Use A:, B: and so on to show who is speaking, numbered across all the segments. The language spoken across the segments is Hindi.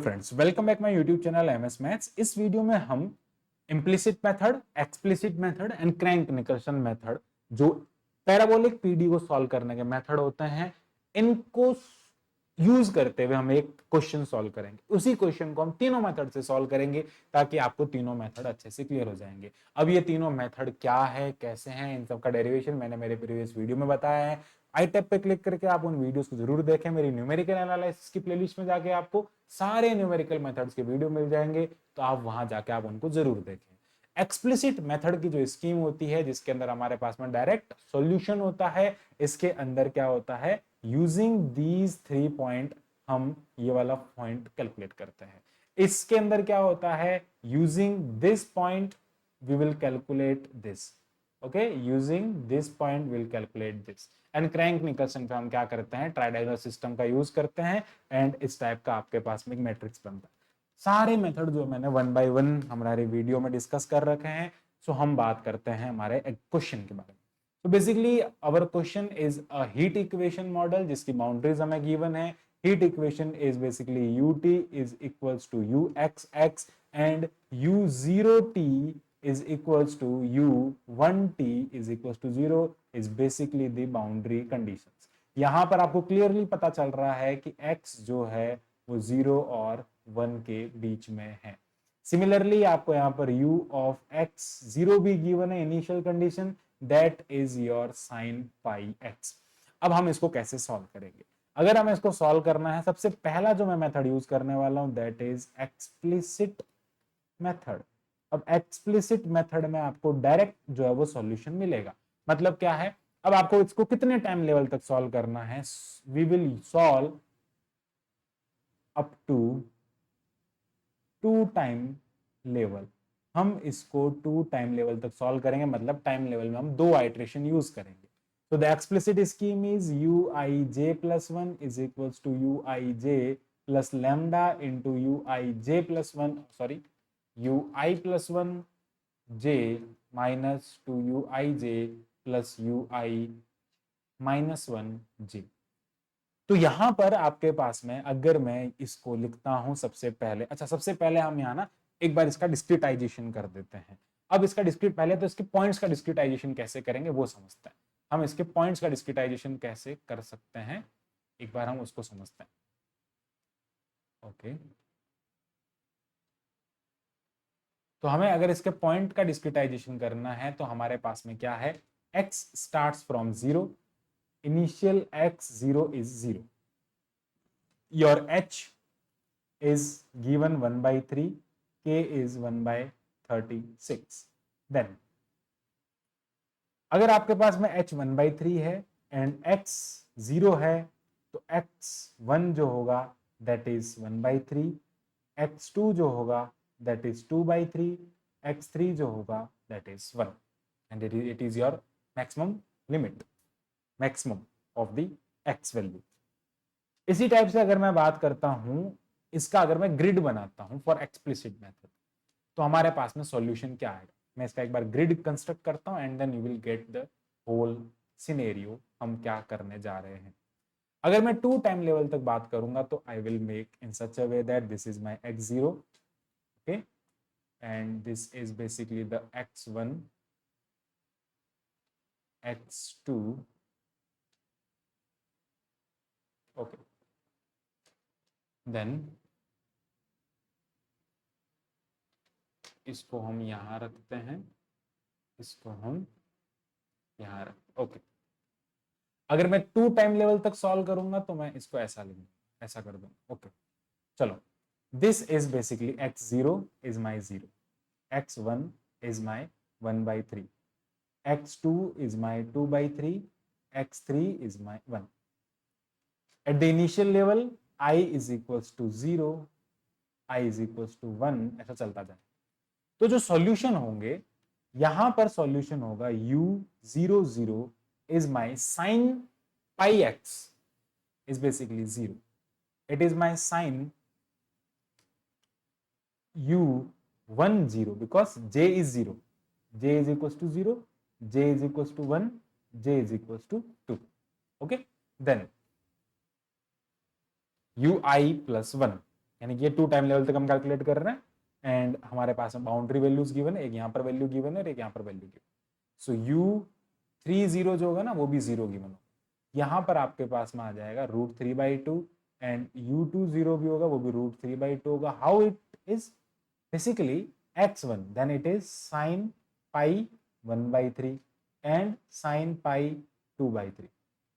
A: Friends, welcome back my YouTube channel MS maths. इस वीडियो में हम implicit method, explicit method and crank Nickerson method, जो पैराबोलिक पीडी को सॉल्व करने के मेथड होते हैं, इनको यूज करते हुए हम एक क्वेश्चन सॉल्व करेंगे। उसी क्वेश्चन को हम तीनों मेथड से सॉल्व करेंगे ताकि आपको तीनों मेथड अच्छे से क्लियर हो जाएंगे। अब ये तीनों मेथड क्या है, कैसे हैं, इन सब का डेरिवेशन मैंने मेरे प्रीवियस वीडियो में बताया है। आई टैब पे क्लिक करके आप उन वीडियोस को जरूर देखें। मेरी न्यूमेरिकल एनालिसिस की प्लेलिस्ट में जाके आपको सारे न्यूमेरिकल मेथड्स के वीडियो मिल जाएंगे, तो आप वहां जाके आप उनको जरूर देखें। एक्सप्लिसिट मेथड की जो स्कीम होती है, जिसके अंदर हमारे पास में डायरेक्ट सॉल्यूशन होता है, इसके अंदर क्या होता है, यूजिंग दीज 3 पॉइंट हम ये वाला पॉइंट कैलकुलेट करते हैं। इसके अंदर क्या होता है, using this point we will calculate this. Okay, using this point will calculate this. And crank Nicolson पे हम क्या करते हैं, ट्राइडाइगोनल सिस्टम का यूज करते हैं एंड इस टाइप का आपके पास में एक मैट्रिक्स बनता है। सारे मेथड जो मैंने 1 बाय 1 हमारे वीडियो में डिस्कस कर रखे हैं। सो हम बात करते हैं हमारे क्वेश्चन के बारे में। तो basically our question is a heat equation model, जिसकी बाउंड्रीज हमें गिवन है। Heat equation is basically ut is equals to uxx and u0t is equals to u1t is equals to 0 is basically the boundary conditions। यहां पर आपको क्लियरली पता चल रहा है कि x जो है वो 0 और 1 के बीच में है। सिमिलरली आपको यहां पर u ऑफ x 0 भी गिवन है, initial condition, that is your sine pi x। अब हम इसको कैसे सॉल्व करेंगे? अगर हमें इसको सॉल्व करना है, सबसे पहला जो मैं मेथड यूज करने वाला हूं दैट इज एक्सप्लिसिट मेथड। अब एक्सप्लिसिट मेथड में आपको डायरेक्ट जो है वो सॉल्यूशन मिलेगा। मतलब क्या है, अब आपको इसको कितने टाइम लेवल तक सॉल्व करना है, we will solve up to 2 time level. हम इसको 2 टाइम लेवल तक सॉल्व करेंगे, मतलब टाइम लेवल में हम 2 आइट्रेशन यूज करेंगे। So the explicit scheme is uij plus 1 is equals to uij plus lambda into uij plus 1, sorry, ui plus 1 j minus 2 uij plus ui minus 1 j। तो यहां पर आपके पास में अगर मैं इसको लिखता हूं सबसे पहले, अच्छा सबसे पहले हम यहां ना एक बार इसका डिस्क्रिटाइजेशन कर देते हैं। अब इसका डिस्क्रिट, पहले तो इसके पॉइंट्स का डिस्क्रिटाइजेशन कैसे करेंगे वो समझते हैं। हम इसके पॉइंट्स का डिस्क्रिटाइजेशन कैसे कर सकते हैं, एक बार हम उसको समझते हैं। ओके, तो हमें अगर इसके पॉइंट का डिस्क्रिटाइजेशन करना है तो हमारे पास में क्या है, x starts from 0, initial x 0 is 0, your h is given 1 by 3, k is 1 by 36। Then अगर आपके पास में h 1 by 3 है एंड x 0 है, तो x1 जो होगा दैट इज 1 by 3, x2 जो होगा दैट इज 2 by 3, x3 जो होगा that is 1 and it is your maximum limit, maximum of the x value. इसी टाइप से अगर मैं बात करता हूं, इसका अगर मैं ग्रिड बनाता हूं फॉर एक्सप्लिसिट मेथड, तो हमारे पास में सॉल्यूशन क्या आएगा। मैं इसका एक बार ग्रिड कंस्ट्रक्ट करता हूं and then you will get the whole scenario, हम क्या करने जा रहे हैं। अगर मैं 2 टाइम लेवल तक बात करूंगा तो I will make in such a way that this is my x0, okay, and this is basically the x1, x2, okay, then इसको हम यहां रखते हैं, इसको हम यहां रखते, ओके। अगर मैं 2 टाइम लेवल तक सॉल्व करूंगा तो मैं इसको ऐसा लिखूंगा, ऐसा कर दूंगा, ओके। चलो, this is basically x0 is my 0, x1 is my 1 by 3, x2 is my 2 by 3, x3 is my 1। At the initial level I is equals to 0, I is equals to 1, ऐसा चलता जाए। तो जो सॉल्यूशन होंगे, यहां पर सॉल्यूशन होगा u00 is my sin pi x is basically 0, it is my sin u10 because j is 0, j is equals to 0, j is equals to 1, j is equals to 2, okay। Then ui plus 1, यानी कि ये 2 टाइम लेवल तक हम कैलकुलेट कर रहे हैं एंड हमारे पास में बाउंड्री वैल्यूज गिवन है, एक यहाँ पर वैल्यू गिवन है और एक यहाँ पर वैल्यू गिवन। सो u30 जो होगा ना वो भी 0 गिवन होगा। यहाँ पर आपके पास में आ जाएगा √3/2 एंड u20 भी होगा, वो भी √3/2 होगा। How it is basically x1 then it is sin pi 1/3 and sin pi 2/3.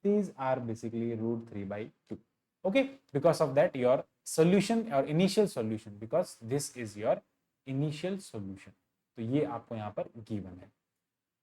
A: These are basically √3/2. Okay, because of that your solution or initial solution, because this is your initial solution, तो ये आपको यहाँ पर गिवन है।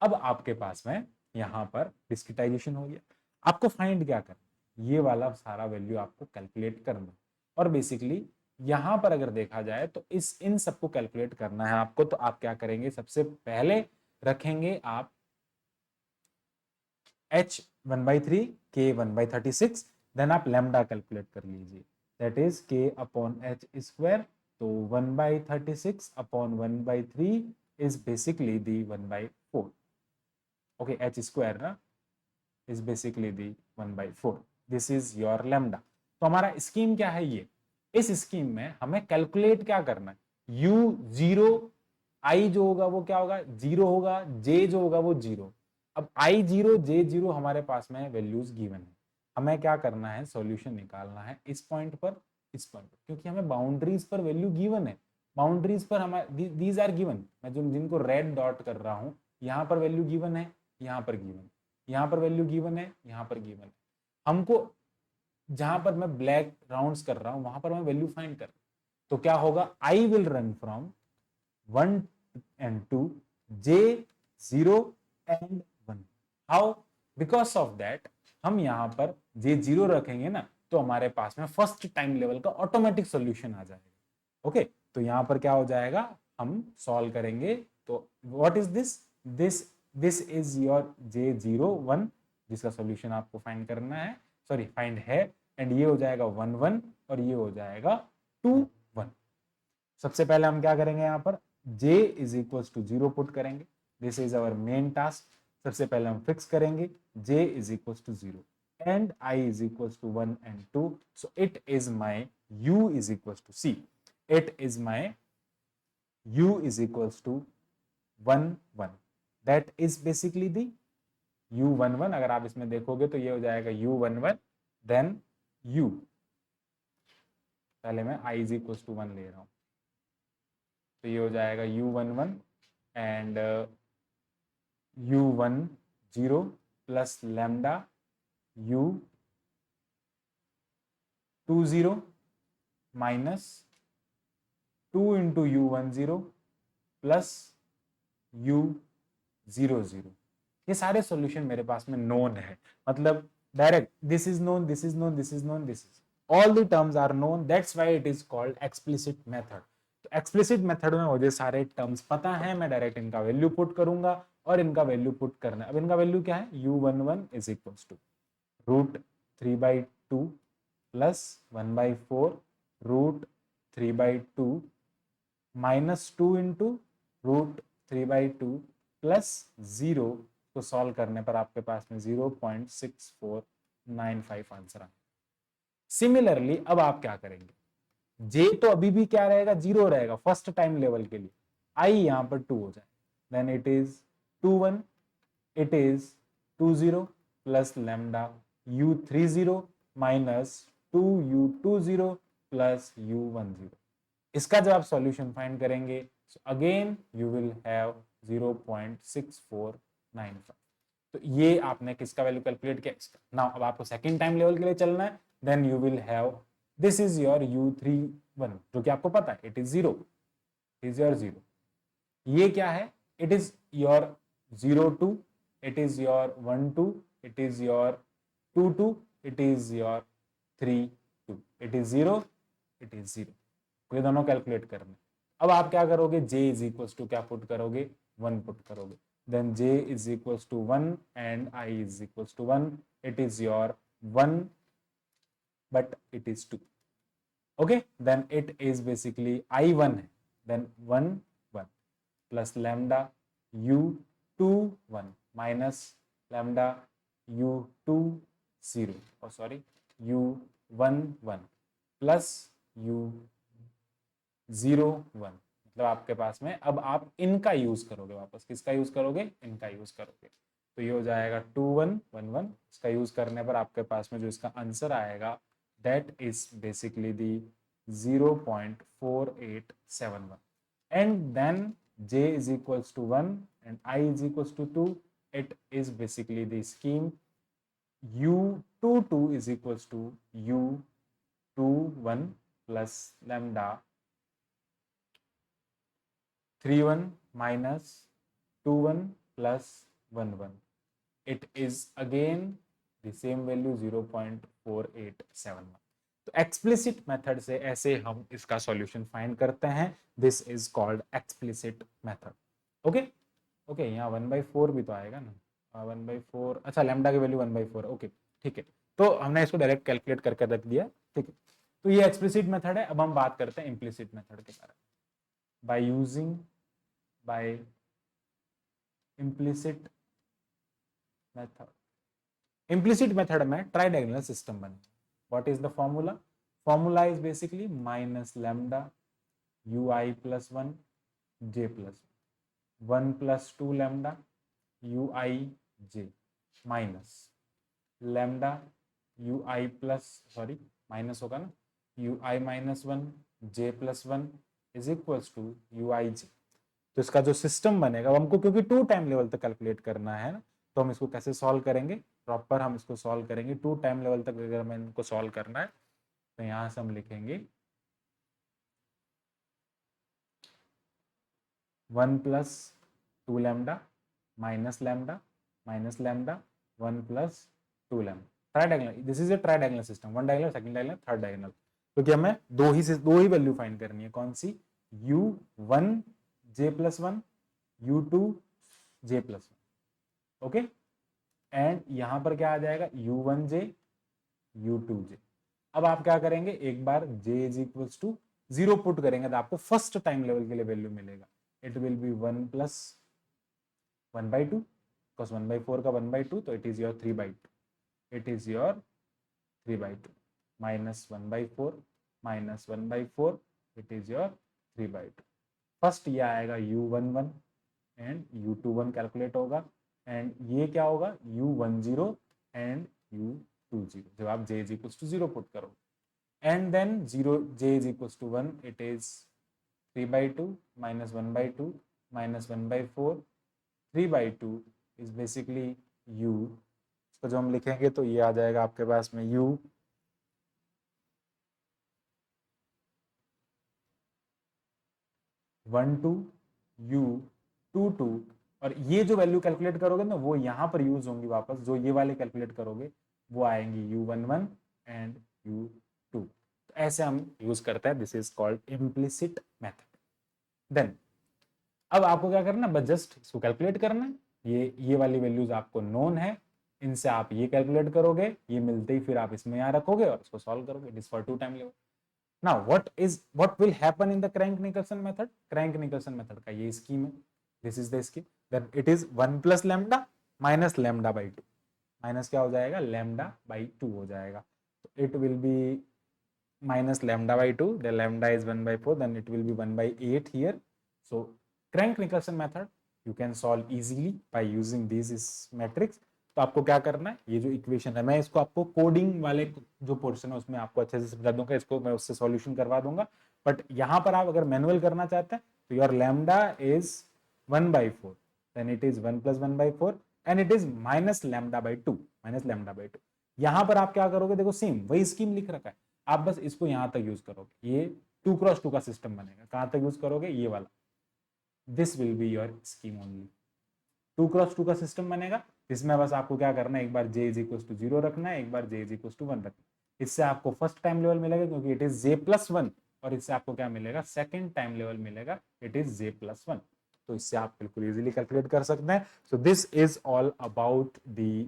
A: अब आपके पास में यहाँ पर डिस्क्रिटाइजेशन हो गया, आपको फाइंड क्या करना, ये वाला सारा वैल्यू आपको कैलकुलेट करना। और बेसिकली यहाँ पर अगर देखा जाए तो इन सबको कैलकुलेट करना है आपको, तो आप क्या करेंगे, सबसे पहले रखेंगे आप h 1/3 k 1/36, देन आप लैम्डा कैलकुलेट कर लीजिए, that is k upon h square, तो 1/36 upon 1/3 is basically the 1/4। Okay, h square ना is basically the 1/4, this is your lambda. तो हमारा स्कीम क्या है, ये इस स्कीम में हमें कैलकुलेट क्या करना है, u0 i जो होगा वो क्या होगा, 0 होगा, j जो होगा वो 0। अब i0 j0 हमारे पास में वैल्यूज गिवन है, हमें क्या करना है, सॉल्यूशन निकालना है इस पॉइंट पर, इस पॉइंट पर, क्योंकि हमें बाउंड्रीज पर वैल्यू गिवन है, बाउंड्रीज पर हमारे दीज आर गिवन, मैं जो जिनको रेड डॉट कर रहा हूं यहाँ पर वैल्यू गिवन है, यहाँ पर गिवन, यहाँ पर वैल्यू गिवन है, यहाँ पर गिवन है। हमको जहां पर मैं ब्लैक राउंड्स कर रहा हूं वहां पर मैं वैल्यू फाइंड कर, तो क्या होगा, I will run from 1 and 2 j 0 and 1। How, because of that हम यहाँ पर j 0 रखेंगे ना तो हमारे पास में फर्स्ट टाइम लेवल का ऑटोमेटिक सॉल्यूशन आ जाएगा। ओके, तो यहाँ पर क्या हो जाएगा, हम सॉल्व करेंगे, तो what is this is your j01 जिसका सॉल्यूशन आपको फाइंड करना है, सॉरी फाइंड है, एंड ये हो जाएगा 1 1 और ये हो जाएगा 2 1। सबसे पहले हम क्या करेंगे, यहाँ पर j is equal to 0 put करेंगे, this is our main task. सबसे पहले हम फिक्स करेंगे j is equal to 0 and i is equal to 1 and 2, so it is my u is equal to c, it is my u is equal to 1 1, that is basically the u11। अगर आप इसमें देखोगे तो ये हो जाएगा u11, देन u, पहले मैं i इज इक्वल टू 1 ले रहा हूं, तो ये हो जाएगा u11 and u10 plus lambda u20 minus 2 into u10 plus u00। ये सारे सॉल्यूशन मेरे पास में नोन है, मतलब direct this is known, this is known, this is known, this is all the terms are known, that's why it is called explicit method. तो एक्सप्लिसिट मेथड में मुझे सारे टर्म्स पता है, मैं डायरेक्ट इनका वैल्यू पुट करूंगा और इनका वैल्यू पुट करना है। अब इनका वैल्यू क्या है, u11 is equal to √3/2 plus 1/4 √3/2 minus 2 into √3/2 plus 0 को सॉल्व करने पर आपके पास में 0.6495 आंसर आएगा। सिमिलरली अब आप क्या करेंगे, j तो अभी भी क्या रहेगा, 0 रहेगा फर्स्ट टाइम लेवल के लिए, i यहां पर 2 हो जाए, then it is 2 1, it is 20 plus lambda u30 minus 2u20 plus u10। इसका जब आप सॉल्यूशन फाइंड करेंगे so again you will have 0.6495। तो ये आपने किसका वैल्यू कैलकुलेट किया, इसका। नाउ अब आपको सेकंड टाइम लेवल के लिए चलना है, then you will have this is your u31 जो कि आपको पता है इट इज 0, इज योर 0। ये क्या है, it is your 02, it is your 12, it is your 22, it is your 32, it is 0, it is 0। ये दोनों कैलकुलेट करने। अब आप क्या करोगे, j इज इक्वल टू क्या पुट करोगे, 1 पुट करोगे, then j is equal to 1 and i is equal to 1, it is your 1 but it is 2। Okay, then it is basically i1 है, देन 1 1 plus lambda u21 minus lambda u20 sorry u11 plus u00 0 1, मतलब आपके पास में अब आप इनका यूज करोगे, वापस किसका यूज करोगे, इनका यूज करोगे, तो ये हो जाएगा 2 1 1 1। इसका यूज करने पर आपके पास में जो इसका आंसर आएगा that is basically the 0.4871, and then j is equals to 1 and I is equals to 2. It is basically the scheme u22 is equals to u21 plus lambda 31 minus 21 plus 11. It is again the same value 0.4871. तो एक्सप्लिसिट मेथड से ऐसे हम इसका सॉल्यूशन फाइंड करते हैं। This is called explicit method. Okay okay, यहाँ 1/4 भी तो आएगा ना, 1/4, अच्छा लैम्डा की वैल्यू 1/4, ओके ठीक है, तो हमने इसको डायरेक्ट कैलकुलेट करके रख दिया, ठीक है। तो ये एक्सप्लिसिट मेथड है। अब हम बात करते हैं इम्प्लिसिट मेथड के बारे में। By using by implicit method, implicit method में ट्राइडायगोनल सिस्टम बने। What is the formula? Formula is basically minus lambda ui plus 1 j plus 1 plus 2 lambda ui j minus lambda ui plus, sorry minus होगा ना, ui minus 1 j plus 1 is equals to ui j। तो इसका जो सिस्टम बनेगा, हमको क्योंकि 2 टाइम लेवल तक कैलकुलेट करना है ना, तो हम इसको कैसे सॉल्व करेंगे, प्रॉपर हम इसको सॉल्व करेंगे 2 टाइम लेवल तक। अगर हमें इनको सॉल्व करना है तो यहां से हम लिखेंगे 1 plus 2 lambda minus lambda 1 plus 2 lambda. Tridiagonal, this is a tridiagonal system, one diagonal, second diagonal, third diagonal, क्योंकि हमें दो ही वैल्यू फाइंड करनी है। कौन सी? u1 j plus 1, u2 j plus 1, okay. And यहां पर क्या आ जाएगा, u1j u2j। अब आप क्या करेंगे, एक बार j is equals to 0 put करेंगे तो आपको फर्स्ट टाइम लेवल के लिए वैल्यू मिलेगा। It will B 1 plus 1/2, because 1/4 का 1/2, तो it is your 3/2, it is your 3/2 minus 1/4 minus 1/4, it is your 3/2। First ये आएगा u11 एंड u21 कैलकुलेट होगा, एंड ये क्या होगा u10 एंड u20, जब आप j is equals to 0 put करोगे। And then 0 j is equals to 1, it is 3/2 minus 1/2 minus 1/4, 3/2 is basically u। इसको जो हम लिखेंगे तो ये आ जाएगा आपके पास में u 12 u 22, और ये जो वैल्यू कैलकुलेट करोगे ना वो यहां पर यूज होंगी वापस, जो ये वाले कैलकुलेट करोगे वो आएंगी u11 एंड u2। तो ऐसे हम यूज करते हैं, this is called implicit method. Then अब आपको क्या करना है, बस जस्ट इसको कैलकुलेट करना है। ये वाली वैल्यूज आपको नोन है, इनसे आप ये कैलकुलेट करोगे, ये मिलते ही फिर आप इसमें यहाँ रखोगे और इसको सॉल्व करोगे। It is for 2 time level. Now what will happen in the crank Nicolson method? Crank Nicolson method का ये स्कीम है, this is the scheme. Then it is 1 plus lambda minus lambda by 2, minus क्या हो जाएगा, लैम्डा बाई 2 हो जाएगा। तो it will be minus lambda by 2, the lambda is 1/4, then it will be 1/8 here. So Crank-Nicolson method you can solve easily by using these matrix। तो आपको क्या करना है, ये जो इक्वेशन है, मैं इसको आपको कोडिंग वाले जो पोर्शन है उसमें आपको अच्छे से समझा दूंगा, इसको मैं उससे सॉल्यूशन करवा दूंगा। बट यहाँ पर आप अगर मैनुअल करना चाहते हैं तो your lambda is 1/4, then it is 1 plus 1/4 and it is minus lambda by 2, minus lambda by 2। यहाँ पर आप क्या करोगे, देखो सेम वही स्कीम लिख रखा है, आप बस इसको यहां तक यूज करोगे। ये 2x2 का सिस्टम बनेगा, कहां तक यूज करोगे, ये वाला, this will be your scheme only. 2x2 का सिस्टम बनेगा, इसमें बस आपको क्या करना है, एक बार j इज इक्वल टू 0 रखना है, एक बार j इज इक्वल टू 1 रखना है। इससे आपको फर्स्ट टाइम लेवल मिलेगा क्योंकि इट इज j प्लस 1, और इससे आपको क्या मिलेगा, सेकेंड टाइम लेवल मिलेगा, इट इज j प्लस 1। तो इससे आप बिल्कुल इजीली कैलकुलेट कर सकते हैं। So this is all about the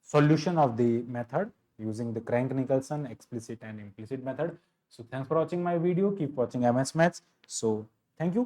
A: solution of the method using the Crank-Nicolson explicit and implicit method. So thanks for watching my video. Keep watching MS Maths. So thank you.